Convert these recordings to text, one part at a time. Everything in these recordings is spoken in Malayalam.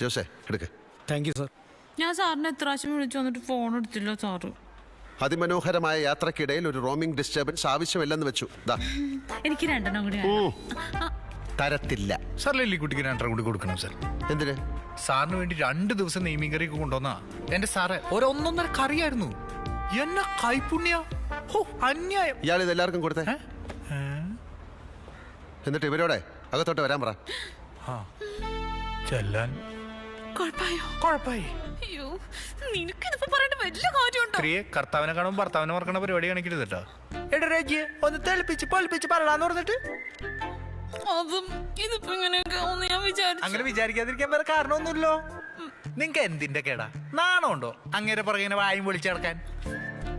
ജോസേ എടുക്ക്. Thank you sir. ഞാൻ സാറിനെ എത്ര പ്രാവശ്യം വിളിച്ചു വന്നിട്ട് ഫോൺ എടുത്തില്ല സാറ്. അതിമനോഹരമായ യാത്രക്കിടയിൽ ഒരു റോമിംഗ് ഡിസ്റ്റർബൻസ് ആവശ്യമില്ലെന്ന് വെച്ചു. എനിക്ക് രണ്ടെണ്ണം കൂടി തരത്തില്ല സാർ. ലില്ലിക്കുട്ടിക്ക് 2 കൂടി കൊടുക്കണം സാർ. എന്തിന്? സാറിന് വേണ്ടി 2 ദിവസം നെയ്മീൻ കറിയൊക്കെ കൊണ്ടുവന്നാ എന്റെ സാറേ. 1.5 കറിയായിരുന്നു. എന്നെ കൈപ്പുണ്യ അന്യായം. ഇയാൾ ഇത് എല്ലാവർക്കും കൊടുത്തേ. എന്നിട്ട് ഇവരോടെ അകത്തോട്ട് വരാൻ പറ. ചെല്ലാൻ കുഴപ്പമായി. കർത്താവിനെ കാണുമ്പോൾ ഭർത്താവിനെ മറക്കണ പരിപാടി കാണിക്കരുത് കേട്ടോ. ഒന്ന് തെളിപ്പിച്ച് പൊളിപ്പിച്ച് പറയലാന്ന് പറഞ്ഞിട്ട് അങ്ങനെ വിചാരിക്കാതിരിക്കാൻ വേറെ കാരണമൊന്നുമില്ലോ. നിങ്ങക്ക് എന്തിന്റെ കേടാ? നാണമുണ്ടോ അങ്ങേരെ പുറകെ വായും വിളിച്ചടക്കാൻ?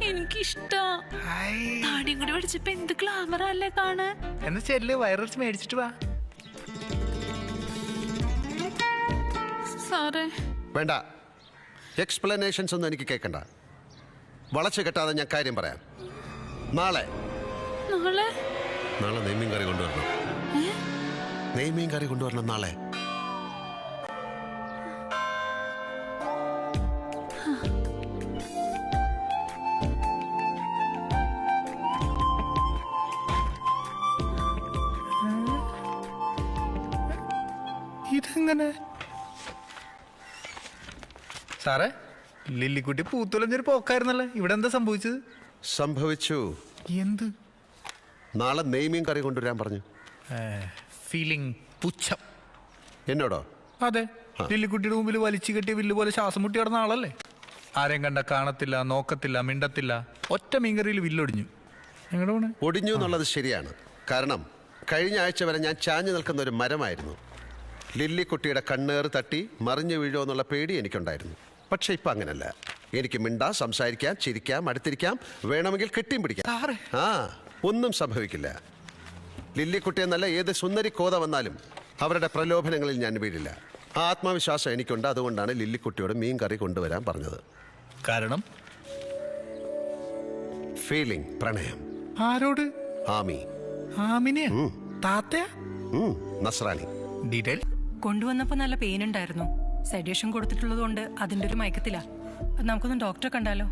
എനിക്കിഷ്ടം കൂടി പഠിച്ചപ്പോ എന്ത് ഗ്ലാമർ അല്ലേ കാണാൻ. എന്ന് ചെല്ല് വയറിച്ച് മേടിച്ചിട്ട് വാ. സാറേ വേണ്ട, എക്സ്പ്ലനേഷൻസ് ഒന്നും എനിക്ക് കേൾക്കണ്ട. വളച്ചു കെട്ടാതെ ഞാൻ കാര്യം പറയാം. നാളെ നെയ്മീൻ കറി കൊണ്ടുവരണം. നെയ്മീൻ കറി കൊണ്ടുവരണം നാളെ. ഇതെങ്ങനെ സാറേ? ലില്ലിക്കുട്ടി പൂത്തുലഞ്ഞൊരു പോക്കായിരുന്നല്ലേ. ഇവിടെ എന്താ സംഭവിച്ചത്? സംഭവിച്ചു. എന്ത്? നാളെ നെയ്മീൻ കറി കൊണ്ടുവരാൻ പറഞ്ഞു. ഫീലിംഗ് പുച്ഛം. എന്നോടോ? അതെ. ലില്ലിക്കുട്ടിയുടെ മുമ്പിൽ വലിച്ചു കെട്ടിയ വില്ല് പോലെ ശ്വാസം മുട്ടി കിടന്ന ആളല്ലേ. ആരെയും കണ്ട കാണത്തില്ല, നോക്കത്തില്ല, മിണ്ടത്തില്ല. ഒറ്റ മീൻകറിയിൽ വില്ലൊടിഞ്ഞു. ഒടിഞ്ഞു എന്നുള്ളത് ശരിയാണ്. കാരണം കഴിഞ്ഞ ആഴ്ച വരെ ഞാൻ ചാഞ്ഞു നിൽക്കുന്ന ഒരു മരമായിരുന്നു. ലില്ലിക്കുട്ടിയുടെ കണ്ണേറ് തട്ടി മറിഞ്ഞു വീഴോ എന്നുള്ള പേടി എനിക്കുണ്ടായിരുന്നു. പക്ഷെ ഇപ്പം അങ്ങനല്ല. എനിക്ക് മിണ്ടാം, സംസാരിക്കാം, ചിരിക്കാം, അടുത്തിരിക്കാം, വേണമെങ്കിൽ കെട്ടിയും പിടിക്കാം. ഒന്നും സംഭവിക്കില്ല. ലില്ലിക്കുട്ടി എന്നല്ല ഏത് സുന്ദരി കോത വന്നാലും അവരുടെ പ്രലോഭനങ്ങളിൽ ഞാൻ വീഴില്ല. ആ ആത്മവിശ്വാസം എനിക്കുണ്ട്. അതുകൊണ്ടാണ് ലില്ലിക്കുട്ടിയോട് മീൻ കറി കൊണ്ടുവരാൻ പറഞ്ഞത്. കാരണം ഫീലിംഗ്, പ്രണയം. ആരോട്? ആമിനെ. നസ്രാണി. ഡീറ്റെയിൽ കൊണ്ടുവന്നപ്പോ നല്ല പെയിൻ ഉണ്ടായിരുന്നു. സെഡേഷൻ കൊടുത്തിട്ടുള്ളത് കൊണ്ട് അതിന്റെ ഒരു മയക്കത്തിലാ. നമുക്കൊന്ന് ഡോക്ടറെ കണ്ടാലോ?